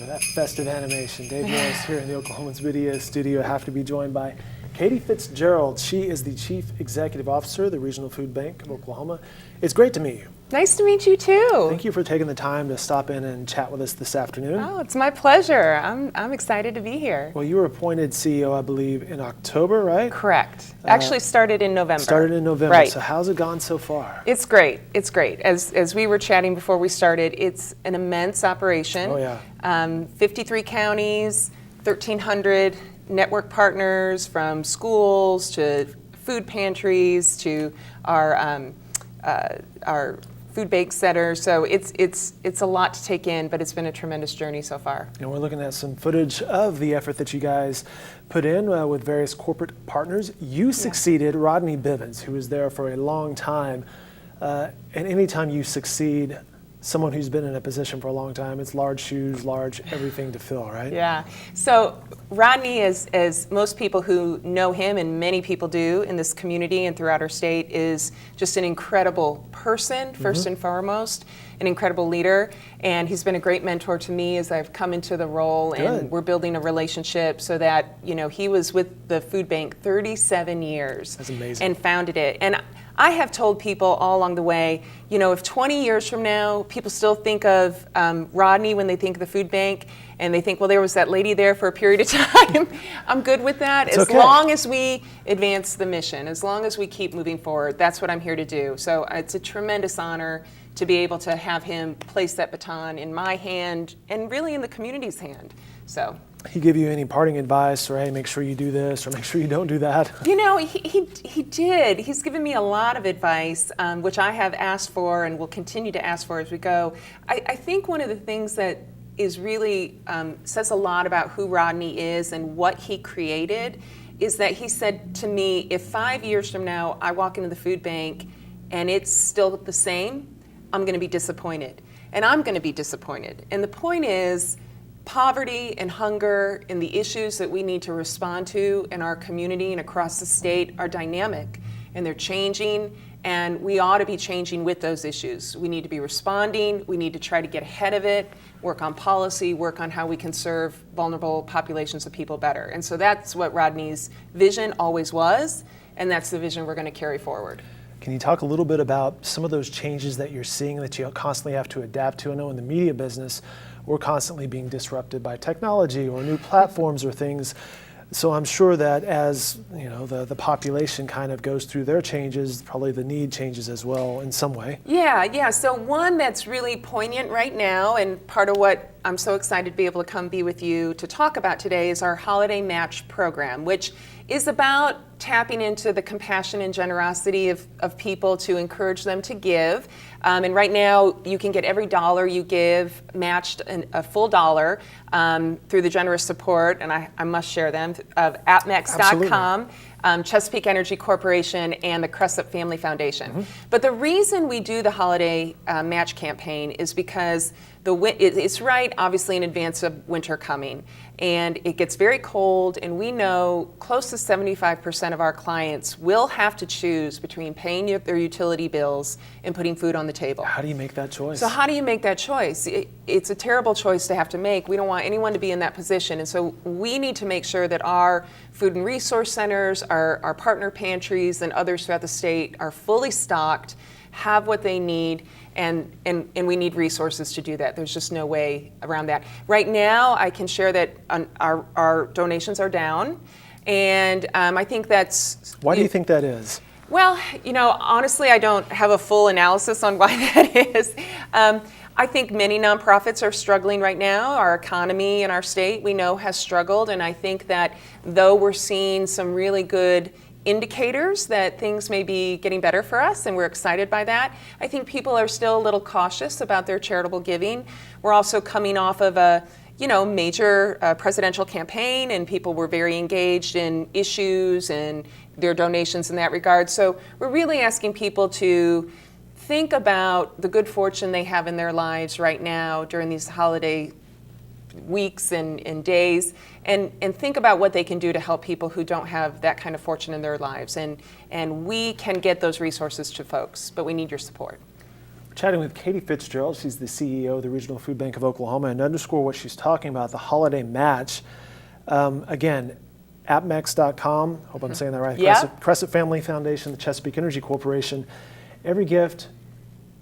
that festive animation. Dave Morris here in the Oklahoman's Video Studio. I have to be joined by Katie Fitzgerald. She is the Chief Executive Officer of the Regional Food Bank of Oklahoma. It's great to meet you. Nice to meet you too. Thank you for taking the time to stop in and chat with us this afternoon. Oh, it's my pleasure. I'm excited to be here. Well, you were appointed CEO, I believe, in October, right? Correct. Actually started in November. Started in November. Right. So how's it gone so far? It's great. It's great. As we were chatting before we started, it's an immense operation. Oh, yeah. 53 counties, 1,300 network partners, from schools to food pantries to our food bank center. So it's a lot to take in, but it's been a tremendous journey so far. And we're looking at some footage of the effort that you guys put in with various corporate partners. You succeeded Rodney Bivens, who was there for a long time. And anytime you succeed someone who's been in a position for a long time, it's large shoes, large everything to fill, right? Yeah. So Rodney, as most people who know him, and many people do in this community and throughout our state, is just an incredible person, first and foremost, an incredible leader. And he's been a great mentor to me as I've come into the role. Good. And we're building a relationship so that, you know, he was with the food bank 37 years. That's amazing. And founded it. And I have told people all along the way, you know, if 20 years from now, people still think of Rodney when they think of the food bank, and they think, well, there was that lady there for a period of time, I'm good with that. It's as okay. long as we advance the mission, as long as we keep moving forward, that's what I'm here to do. So it's a tremendous honor to be able to have him place that baton in my hand and really in the community's hand. So. He give you any parting advice, or hey, make sure you do this, or make sure you don't do that? You know, he did. He's given me a lot of advice, which I have asked for and will continue to ask for as we go. I think one of the things that is really says a lot about who Rodney is and what he created is that he said to me, if 5 years from now I walk into the food bank and it's still the same, I'm going to be disappointed. And I'm going to be disappointed. And the point is, poverty and hunger and the issues that we need to respond to in our community and across the state are dynamic, and they're changing, and we ought to be changing with those issues. We need to be responding. We need to try to get ahead of it, work on policy, work on how we can serve vulnerable populations of people better. And so that's what Rodney's vision always was, and that's the vision we're going to carry forward. Can you talk a little bit about some of those changes that you're seeing that you constantly have to adapt to? I know in the media business, we're constantly being disrupted by technology or new platforms or things. So I'm sure that as you know, the population kind of goes through their changes, probably the need changes as well in some way. Yeah. So one that's really poignant right now, and part of what I'm so excited to be able to come be with you to talk about today, is our Holiday Match program, which is about tapping into the compassion and generosity of people to encourage them to give. And right now, you can get every dollar you give matched a full dollar through the generous support, and I must share them, of appmax.com, Chesapeake Energy Corporation, and the Cresap Family Foundation. But the reason we do the Holiday Match campaign is because it's right, obviously, in advance of winter coming. And it gets very cold, and we know close to 75% of our clients will have to choose between paying their utility bills and putting food on the table. How do you make that choice? So how do you make that choice? It's a terrible choice to have to make. We don't want anyone to be in that position. And so we need to make sure that our food and resource centers, our partner pantries, and others throughout the state are fully stocked, have what they need, and we need resources to do that. There's just no way around that. Right now, I can share that our donations are down, and I think that's... Why do you think that is? Well, you know, honestly, I don't have a full analysis on why that is. I think many nonprofits are struggling right now. Our economy in our state, we know, has struggled, and I think that though we're seeing some really good indicators that things may be getting better for us, and we're excited by that, I think people are still a little cautious about their charitable giving. We're also coming off of a major presidential campaign, and people were very engaged in issues and their donations in that regard. So we're really asking people to think about the good fortune they have in their lives right now during these holiday weeks and days, and think about what they can do to help people who don't have that kind of fortune in their lives. And we can get those resources to folks, but we need your support. Chatting with Katie Fitzgerald. She's the CEO of the Regional Food Bank of Oklahoma, and to underscore what she's talking about, the holiday match. Again, appmex.com, hope I'm saying that right. Yep. Cresap Family Foundation, the Chesapeake Energy Corporation. Every gift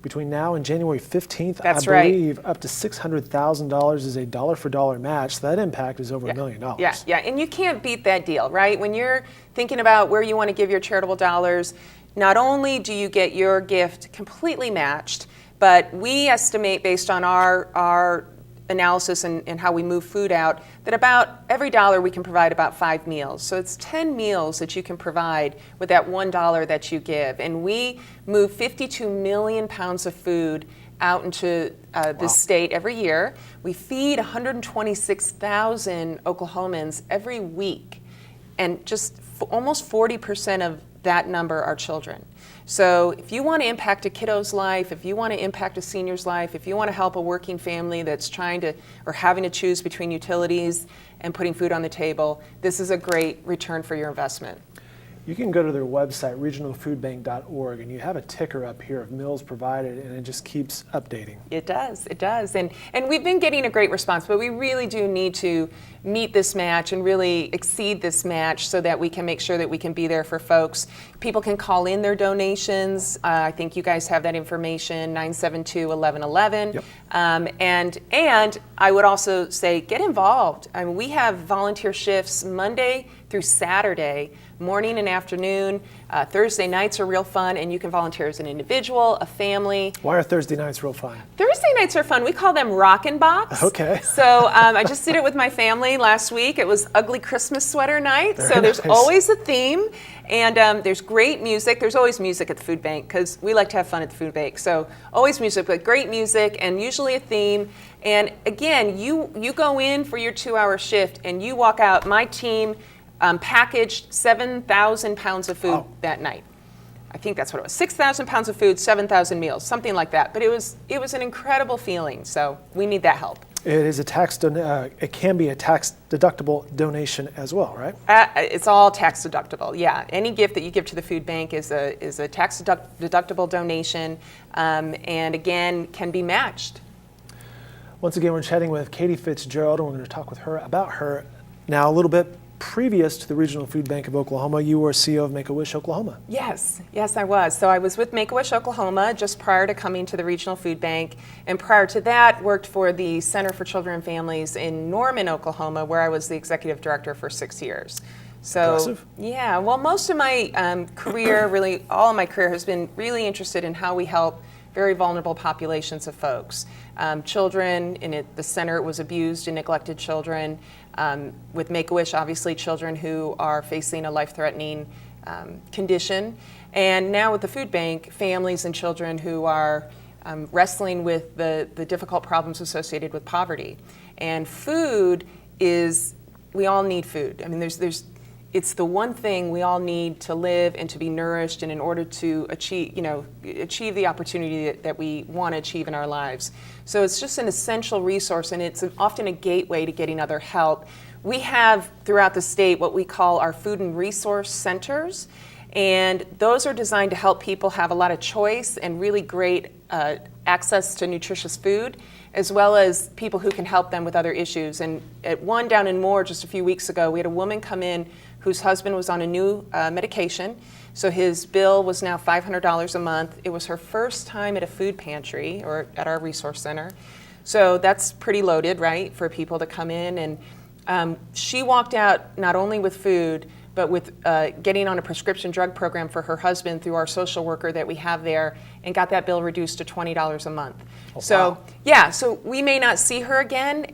between now and January 15th, That's I right. believe up to $600,000 is a dollar-for-dollar match. That impact is over $1 million. Yeah, and you can't beat that deal, right? When you're thinking about where you want to give your charitable dollars, not only do you get your gift completely matched, but we estimate, based on our analysis and how we move food out, that about every dollar we can provide about 5 meals. So it's 10 meals that you can provide with that $1 that you give. And we move 52 million pounds of food out into this state every year. We feed 126,000 Oklahomans every week, and just almost 40% of that number are children. So if you want to impact a kiddo's life, if you want to impact a senior's life, if you want to help a working family that's trying to or having to choose between utilities and putting food on the table, this is a great return for your investment. You can go to their website, regionalfoodbank.org, and you have a ticker up here of meals provided, and it just keeps updating. It does. And we've been getting a great response, but we really do need to meet this match and really exceed this match so that we can make sure that we can be there for folks. People can call in their donations. I think you guys have that information, 972-1111. Yep. And I would also say get involved. I mean, we have volunteer shifts Monday through Saturday, morning and afternoon. Thursday nights are real fun, and you can volunteer as an individual, a family. Why are Thursday nights real fun? Thursday nights are fun. We call them Rockin' Box. Okay. So I just did it with my family last week. It was Ugly Christmas Sweater Night. Very There's nice. always a theme, and there's great music. There's always music at the food bank because we like to have fun at the food bank. So always music, but great music and usually a theme. And again, you go in for your 2-hour shift and you walk out. My team packaged 7,000 pounds of food that night. I think that's what it was. 6,000 pounds of food, 7,000 meals, something like that. But it was an incredible feeling. So we need that help. It is it can be a tax deductible donation as well, right? It's all tax deductible. Yeah, any gift that you give to the food bank is a tax deductible donation, and again can be matched. Once again, we're chatting with Katie Fitzgerald, and we're going to talk with her about her. Now, a little bit previous to the Regional Food Bank of Oklahoma, you were CEO of Make-A-Wish Oklahoma. Yes, I was. So I was with Make-A-Wish Oklahoma just prior to coming to the Regional Food Bank, and prior to that worked for the Center for Children and Families in Norman, Oklahoma, where I was the executive director for 6 years. So, impressive. Yeah, well, most of my career, really all of my career, has been really interested in how we help very vulnerable populations of folks. Children, the center was abused and neglected children. With Make-A-Wish, obviously children who are facing a life-threatening condition. And now with the food bank, families and children who are wrestling with the difficult problems associated with poverty. And food we all need food. I mean, it's the one thing we all need to live and to be nourished, and in order to achieve the opportunity that we want to achieve in our lives. So it's just an essential resource, and it's often a gateway to getting other help. We have throughout the state what we call our food and resource centers, and those are designed to help people have a lot of choice and really great access to nutritious food, as well as people who can help them with other issues. And at one down in Moore just a few weeks ago, we had a woman come in whose husband was on a new medication. So his bill was now $500 a month. It was her first time at a food pantry or at our resource center. So that's pretty loaded, right, for people to come in. And she walked out not only with food, but with getting on a prescription drug program for her husband through our social worker that we have there, and got that bill reduced to $20 a month. Oh, so wow. yeah, so we may not see her again,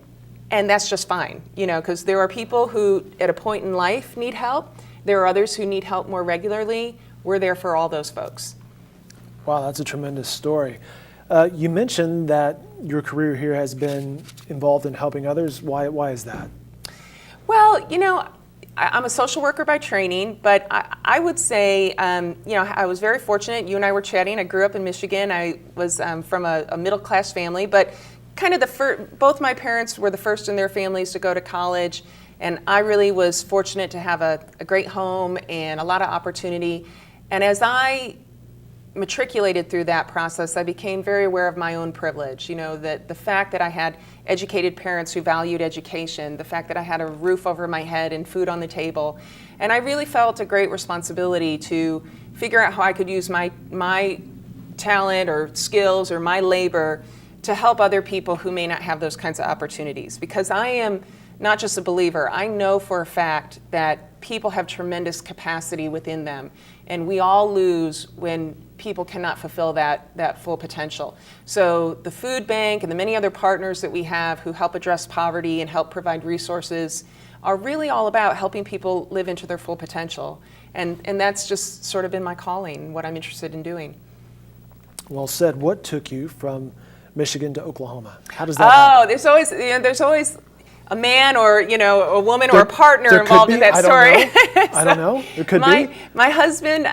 and that's just fine, because there are people who at a point in life need help. There are others who need help more regularly. We're there for all those folks. Wow, that's a tremendous story. You mentioned that your career here has been involved in helping others. Why is that? Well, I'm a social worker by training, but I would say, I was very fortunate. You and I were chatting. I grew up in Michigan. I was from a middle-class family, but kind of both my parents were the first in their families to go to college, and I really was fortunate to have a great home and a lot of opportunity. And as I matriculated through that process, I became very aware of my own privilege. You know, that the fact that I had educated parents who valued education, the fact that I had a roof over my head and food on the table. And I really felt a great responsibility to figure out how I could use my talent or skills or my labor to help other people who may not have those kinds of opportunities. Because I am not just a believer, I know for a fact that people have tremendous capacity within them, and we all lose when people cannot fulfill that full potential. So the food bank and the many other partners that we have who help address poverty and help provide resources are really all about helping people live into their full potential. And that's just sort of been my calling, what I'm interested in doing. Well said. What took you from Michigan to Oklahoma? How does that happen? There's always a man or a woman or a partner involved in that story. I don't know. It could be. My husband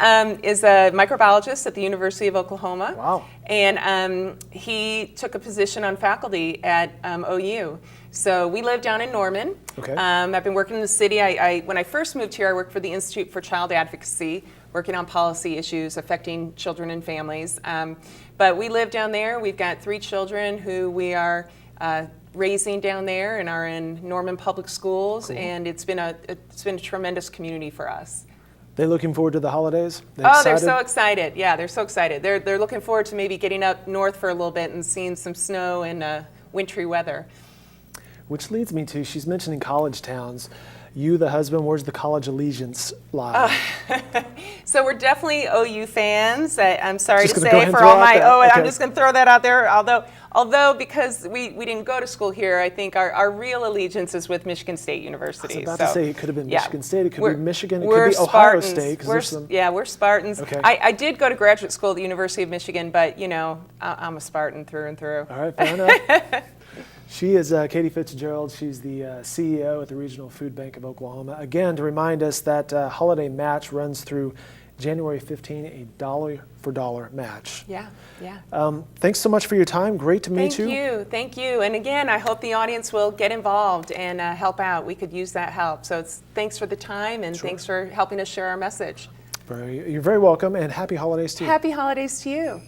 is a microbiologist at the University of Oklahoma. Wow. And he took a position on faculty at OU. So we live down in Norman. Okay. I've been working in the city. When I first moved here, I worked for the Institute for Child Advocacy, working on policy issues affecting children and families. But we live down there. We've got 3 children who we are raising down there and are in Norman Public Schools. Cool. And it's been a tremendous community for us. They looking forward to the holidays? They're so excited. Yeah, they're so excited. They're looking forward to maybe getting up north for a little bit and seeing some snow and wintry weather. Which leads me to, she's mentioning college towns. You, the husband, where's the college allegiance lie? So we're definitely OU fans. I'm sorry Just to gonna go say ahead and for throw all out my that. Okay. I'm just going to throw that out there. Although because we didn't go to school here, I think our real allegiance is with Michigan State University. I was about to say it could have been Michigan State, it could be Michigan, it we're could be Ohio Spartans. State. We're Spartans. Okay. I did go to graduate school at the University of Michigan, but I'm a Spartan through and through. All right, fair enough. She is Katie Fitzgerald. She's the CEO at the Regional Food Bank of Oklahoma. Again, to remind us that holiday match runs through January 15, a dollar-for-dollar match. Yeah. Thanks so much for your time. Great to meet you. Thank you. And again, I hope the audience will get involved and help out. We could use that help. So thanks for the time and Thanks for helping us share our message. You're very welcome, and happy holidays to you. Happy holidays to you.